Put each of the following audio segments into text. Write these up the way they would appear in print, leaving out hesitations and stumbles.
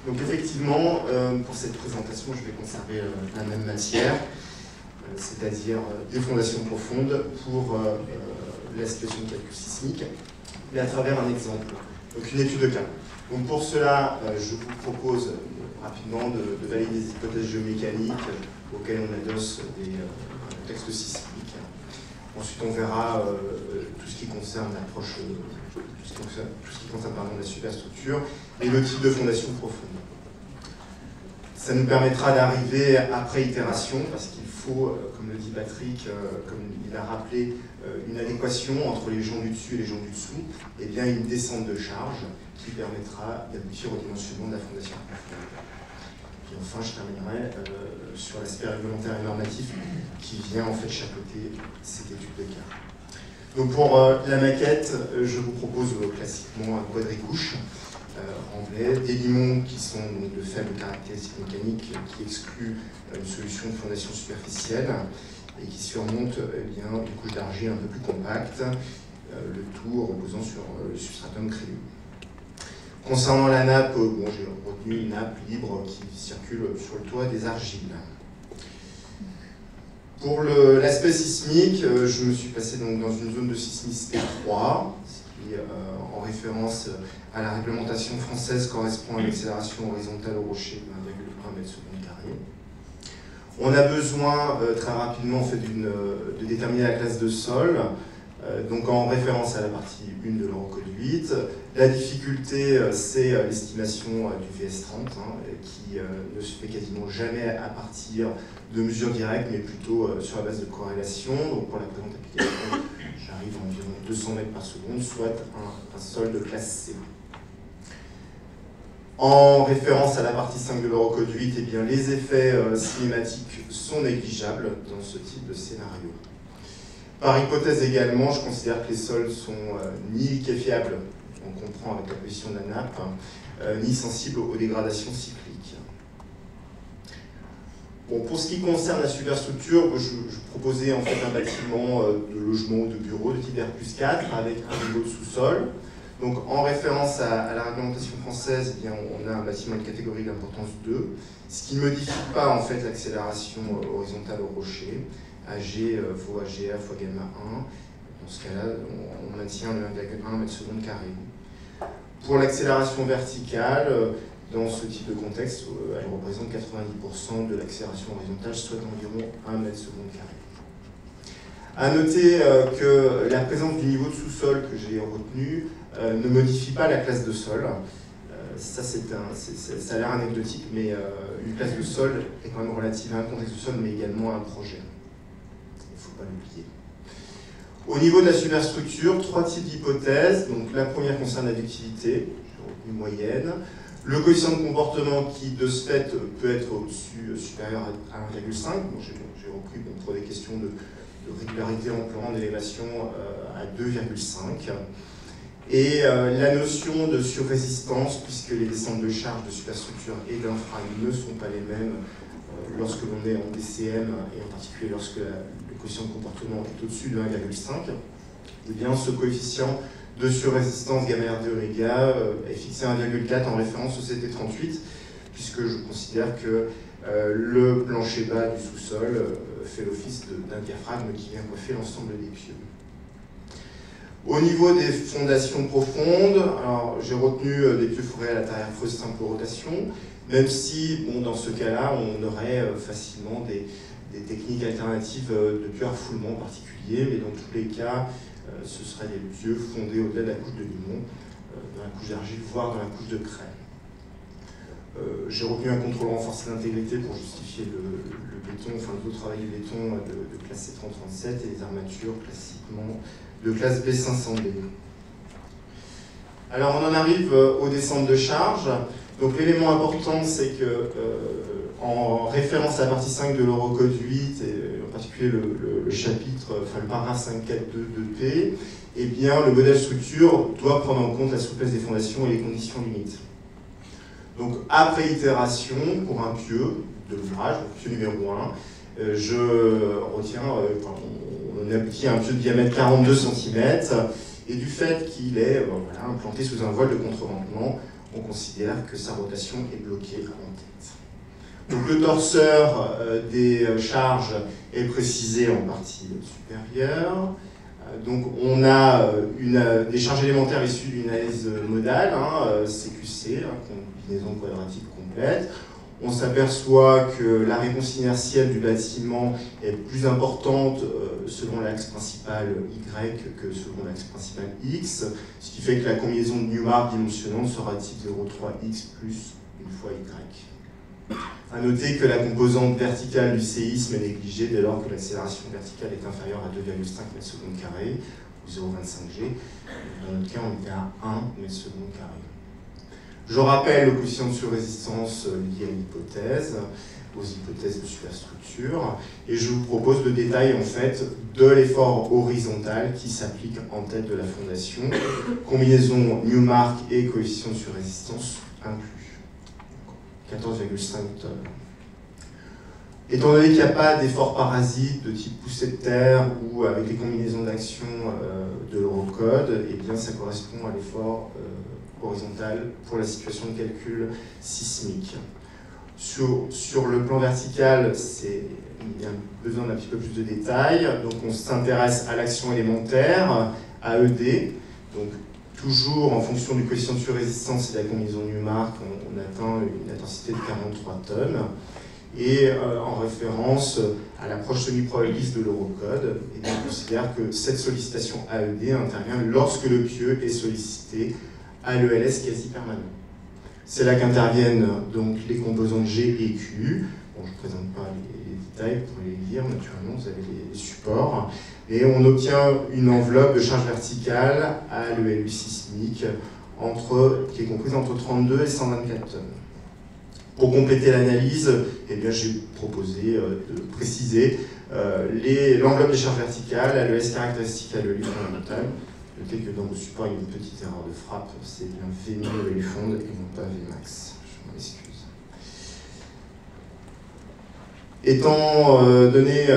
Donc effectivement, pour cette présentation, je vais conserver la même matière, c'est-à-dire des fondations profondes pour la situation de calcul sismique, mais à travers un exemple, donc une étude de cas. Donc pour cela, je vous propose rapidement de valider des hypothèses géomécaniques auxquelles on adosse des textes sismiques. Ensuite, on verra tout ce qui concerne l'approche, tout ce qui concerne la superstructure et le type de fondation profonde. Ça nous permettra d'arriver après itération, parce qu'il faut, comme le dit Patrick, comme il a rappelé, une adéquation entre les gens du dessus et les gens du dessous, et bien une descente de charge qui permettra d'aboutir au dimensionnement de la fondation profonde. Et enfin, je terminerai sur l'aspect réglementaire et normatif qui vient en fait chapeauter cette étude de cas. Donc pour la maquette, je vous propose classiquement un quadricouche Remblai, des limons qui sont donc de faibles caractéristiques mécaniques qui excluent une solution de fondation superficielle et qui surmontent une couche d'argile un peu plus compacte, le tout reposant sur le substratum crayeux. Concernant la nappe, bon, j'ai retenu une nappe libre qui circule sur le toit des argiles. Pour l'aspect sismique, je me suis passé donc dans une zone de sismicité 3, ce qui, en référence à la réglementation française, correspond à une accélération horizontale au rocher de 1,1 m². On a besoin très rapidement en fait, de déterminer la classe de sol, donc en référence à la partie 1 de l'Eurocode 8. La difficulté, c'est l'estimation du VS30, qui ne se fait quasiment jamais à partir de mesures directes, mais plutôt sur la base de corrélation. Donc pour la présente application, j'arrive à environ 200 mètres par seconde, soit un sol de classe C. En référence à la partie 5 de l'Eurocode 8, eh bien, les effets cinématiques sont négligeables dans ce type de scénario. Par hypothèse également, je considère que les sols sont ni liquéfiables, on comprend avec la position de la nappe, ni sensibles aux dégradations cycliques. Bon, pour ce qui concerne la superstructure, je proposais en fait un bâtiment de logement ou de bureau de type R+4 avec un niveau de sous-sol. Donc en référence à la réglementation française, eh bien, on a un bâtiment de catégorie d'importance 2, ce qui ne modifie pas en fait l'accélération horizontale au rocher. AG fois AGA fois gamma 1. Dans ce cas-là, on maintient le 1,1 m². Pour l'accélération verticale, dans ce type de contexte, elle représente 90% de l'accélération horizontale, soit environ 1 m². À noter que la présence du niveau de sous-sol que j'ai retenu ne modifie pas la classe de sol. Ça a l'air anecdotique, mais une classe de sol est quand même relative à un contexte de sol, mais également à un projet. Il ne faut pas l'oublier. Au niveau de la superstructure, 3 types d'hypothèses. Donc la première concerne la ductilité, j'ai retenu moyenne. Le coefficient de comportement qui, de ce fait, peut être au-dessus, supérieur à 1,5. Bon, j'ai repris pour des questions de régularité en plan d'élévation à 2,5. Et la notion de surrésistance, puisque les descentes de charge de superstructure et d'infra ne sont pas les mêmes lorsque l'on est en DCM, et en particulier lorsque le coefficient de comportement est au-dessus de 1,5, eh bien ce coefficient de surrésistance gamma R de oméga est fixé à 1,4 en référence au CT38, puisque je considère que le plancher bas du sous-sol fait l'office d'un diaphragme qui vient coiffer l'ensemble des pieux. Au niveau des fondations profondes, j'ai retenu des pieux fourrés à la tarière creuse simple rotation, même si, bon, dans ce cas-là, on aurait facilement des techniques alternatives de pieux à refoulement particulier, mais dans tous les cas, ce seraient des pieux fondés au-delà de la couche de limon, dans la couche d'argile, voire dans la couche de craie. J'ai retenu un contrôle renforcé d'intégrité pour justifier le béton, enfin le taux de travail du béton de classe C337 et les armatures classiquement de classe B500D. Alors on en arrive aux descentes de charge. Donc l'élément important, c'est que en référence à la partie 5 de l'Eurocode 8, et en particulier le chapitre, enfin le paragraphe 5.4.2 de P, eh bien le modèle structure doit prendre en compte la souplesse des fondations et les conditions limites. Donc après itération, pour un pieu de l'ouvrage, pieu numéro 1, je retiens, on aboutit à un pieu de diamètre 42 cm, et du fait qu'il est implanté sous un voile de contreventement, on considère que sa rotation est bloquée en tête. Donc le torseur des charges est précisé en partie supérieure. Donc on a des charges élémentaires issues d'une analyse modale, CQC, combinaison quadratique complète. On s'aperçoit que la réponse inertielle du bâtiment est plus importante selon l'axe principal Y que selon l'axe principal X, ce qui fait que la combinaison de Newmark dimensionnante sera de type 0,3X plus une fois Y. A noter que la composante verticale du séisme est négligée dès lors que l'accélération verticale est inférieure à 2,5 m², ou 0,25 G. Dans notre cas, on était à 1 m². Je rappelle le coefficient de surrésistance lié à l'hypothèse, aux hypothèses de superstructure, et je vous propose le détail en fait de l'effort horizontal qui s'applique en tête de la fondation, combinaison Newmark et coefficient de surrésistance inclus. 14,5 tonnes. Étant donné qu'il n'y a pas d'effort parasite de type poussée de terre ou avec les combinaisons d'action de l'Eurocode, eh bien ça correspond à l'effort horizontal pour la situation de calcul sismique. Sur le plan vertical, il y a besoin d'un petit peu plus de détails. Donc on s'intéresse à l'action élémentaire, AED. Donc toujours en fonction du coefficient de surrésistance et de la combinaison Newmark, on atteint une intensité de 43 tonnes. Et en référence à l'approche semi-probabiliste de l'Eurocode, on considère que cette sollicitation AED intervient lorsque le pieu est sollicité à l'ELS quasi permanent. C'est là qu'interviennent donc les composantes G et Q. Bon, je ne présente pas les détails, vous pouvez les lire naturellement, vous avez les supports. Et on obtient une enveloppe de charge verticale à l'ELU sismique qui est comprise entre 32 et 124 tonnes. Pour compléter l'analyse, eh bien, j'ai proposé de préciser l'enveloppe des charges verticales à l'ES caractéristique à l'ELU fondamental. Notez que dans vos supports, il y a une petite erreur de frappe, c'est bien Vmin ELU fond et non pas Vmax. Je m'en excuse. Étant donné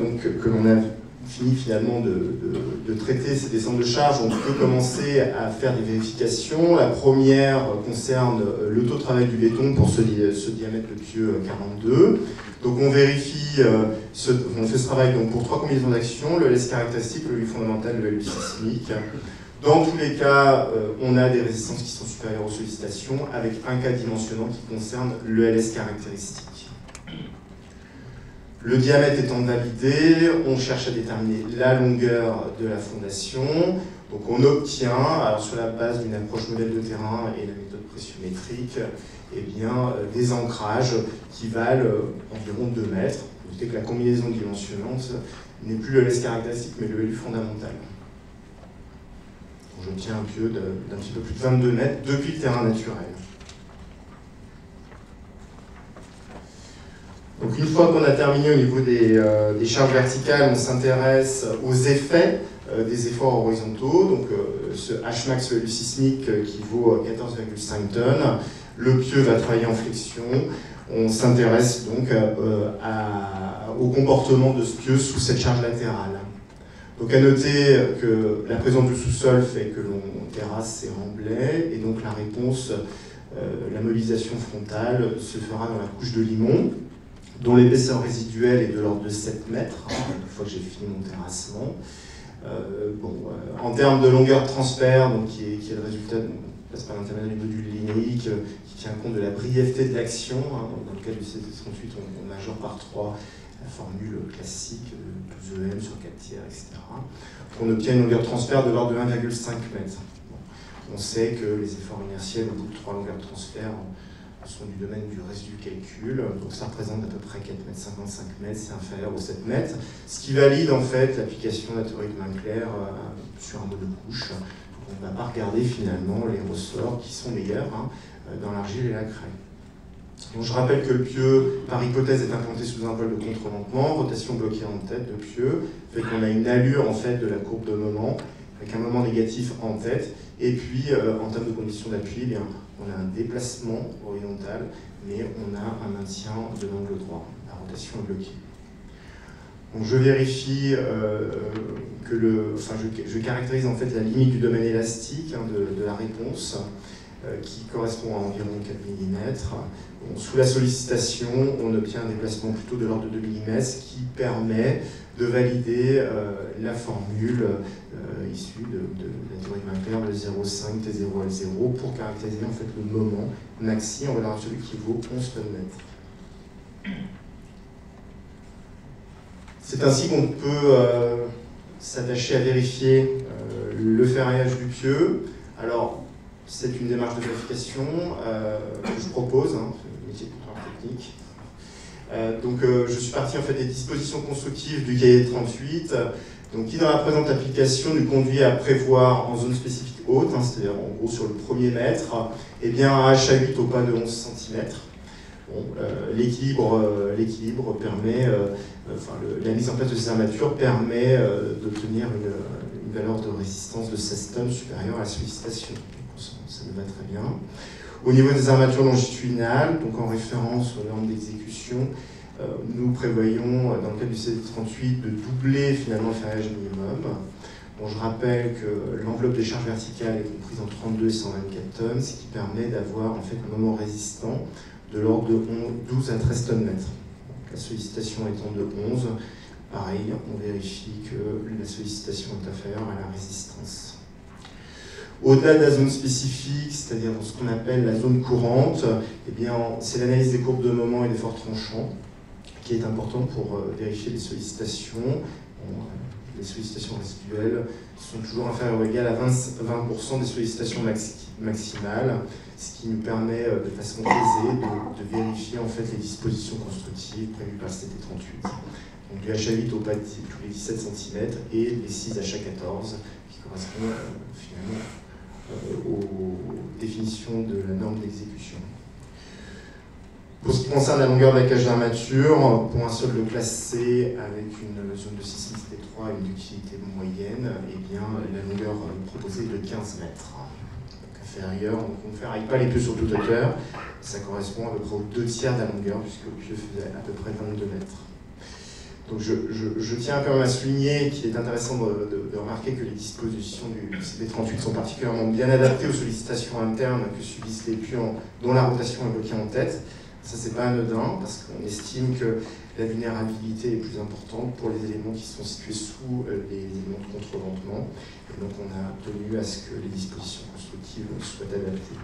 donc, que l'on a fini finalement de traiter ces descentes de charge, on peut commencer à faire des vérifications. La première concerne le taux de travail du béton pour ce diamètre de pieu 42. Donc on vérifie, on fait ce travail donc, pour 3 combinaisons d'action, le LS caractéristique, le LU fondamental, le LU sismique. Dans tous les cas, on a des résistances qui sont supérieures aux sollicitations, avec un cas dimensionnant qui concerne le LS caractéristique. Le diamètre étant validé, on cherche à déterminer la longueur de la fondation. Donc on obtient, alors sur la base d'une approche modèle de terrain et la méthode pressiométrique, eh bien, des ancrages qui valent environ 2 mètres. Vous notez que la combinaison dimensionnante n'est plus le LS caractéristique, mais le LU fondamental. J'obtiens un pieu d'un petit peu plus de 22 mètres depuis le terrain naturel. Donc une fois qu'on a terminé au niveau des charges verticales, on s'intéresse aux effets des efforts horizontaux. Donc ce Hmax LU sismique qui vaut 14,5 tonnes. Le pieu va travailler en flexion. On s'intéresse donc au comportement de ce pieu sous cette charge latérale. Donc à noter que la présence du sous-sol fait que l'on terrasse ces remblais et donc la réponse, la modélisation frontale se fera dans la couche de limon, dont l'épaisseur résiduelle est de l'ordre de 7 mètres, une fois que j'ai fini mon terrassement. En termes de longueur de transfert, donc, qui est le résultat, on passe par l'intermédiaire du module linéique, qui tient compte de la brièveté de l'action. Dans le cas du C38, on majore par 3 la formule classique, 12 EM sur 4 tiers, etc. On obtient une longueur de transfert de l'ordre de 1,5 m. On sait que les efforts inertiels au bout de 3 longueurs de transfert sont du domaine du reste du calcul, donc ça représente à peu près 4,55 m, c'est inférieur aux 7 mètres, ce qui valide en fait l'application de la théorie de Winkler sur un mode de couche. Donc on ne va pas regarder finalement les ressorts qui sont meilleurs dans l'argile et la craie. Donc je rappelle que le pieu, par hypothèse, est implanté sous un vol de contre-lentement, rotation bloquée en tête de pieu, fait qu'on a une allure en fait de la courbe de moment, avec un moment négatif en tête, et puis en termes de conditions d'appui, bien, on a un déplacement horizontal, mais on a un maintien de l'angle droit, la rotation est bloquée. Donc je vérifie je caractérise en fait la limite du domaine élastique de la réponse. qui correspond à environ 4 mm. Bon, sous la sollicitation, on obtient un déplacement plutôt de l'ordre de 2 mm, ce qui permet de valider la formule issue de la théorie de Winkler de 0,5 T0L0 pour caractériser en fait le moment maxi en valeur absolue qui vaut 11 tonnes-mètres. C'est ainsi qu'on peut s'attacher à vérifier le ferraillage du pieu. Alors, c'est une démarche de vérification que je propose, hein, c'est le métier de contrôleur technique. Je suis parti en fait des dispositions constructives du cahier 38, qui dans la présente application nous conduit à prévoir en zone spécifique haute, hein, c'est-à-dire en gros sur le premier mètre, un HA8 au pas de 11 cm. Bon, l'équilibre permet, la mise en place de ces armatures permet d'obtenir une valeur de résistance de 16 tonnes supérieure à la sollicitation. Donc, ça me va très bien. Au niveau des armatures longitudinales, donc en référence aux normes d'exécution, nous prévoyons, dans le cadre du CD38, de doubler finalement le ferraillage minimum. Bon, je rappelle que l'enveloppe des charges verticales est comprise entre 32 et 124 tonnes, ce qui permet d'avoir en fait un moment résistant de l'ordre de 12 à 13 tonnes-mètres. La sollicitation étant de 11, pareil, on vérifie que la sollicitation est inférieure à la résistance. Au-delà de la zone spécifique, c'est-à-dire dans ce qu'on appelle la zone courante, c'est l'analyse des courbes de moment et des forts tranchants qui est importante pour vérifier les sollicitations. Bon, les sollicitations résiduelles sont toujours inférieures ou égales à 20% des sollicitations maximales, ce qui nous permet de façon aisée de vérifier en fait les dispositions constructives prévues par le CD38. Donc du HA8 au pas tous les 17 cm et les 6 HA14 qui correspondent finalement aux définitions de la norme d'exécution. Pour ce qui concerne la longueur de la cage d'armature, pour un sol de classe C avec une zone de sismicité 3 et une ductilité moyenne, la longueur proposée est de 15 mètres. Donc inférieure, donc on ne ferraille pas les pieux sur toute hauteur, ça correspond à peu près aux 2/3 de la longueur, puisque le pieu faisait à peu près 22 mètres. Donc je tiens quand même à souligner qu'il est intéressant de remarquer que les dispositions du CD38 sont particulièrement bien adaptées aux sollicitations internes que subissent les pieux dont la rotation est bloquée en tête. Ça, c'est pas anodin, parce qu'on estime que la vulnérabilité est plus importante pour les éléments qui sont situés sous les éléments de contreventement. Et donc, on a tenu à ce que les dispositions constructives soient adaptées.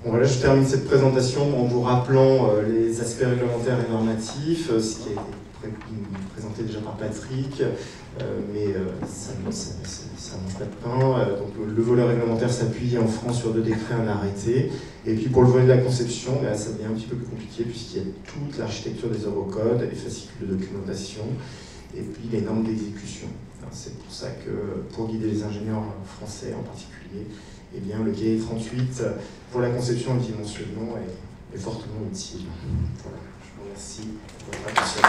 Bon, voilà, je termine cette présentation en vous rappelant les aspects réglementaires et normatifs, ce qui a été présenté déjà par Patrick, mais ça ne mange pas de pain. Donc, le volet réglementaire s'appuie en France sur 2 décrets, un arrêté. Et puis pour le volet de la conception, ça devient un petit peu plus compliqué puisqu'il y a toute l'architecture des eurocodes, les fascicules de documentation et puis les normes d'exécution. C'est pour ça que pour guider les ingénieurs français en particulier, le cahier 38 pour la conception et le dimensionnement est fortement utile. Voilà, je vous remercie pour votre attention.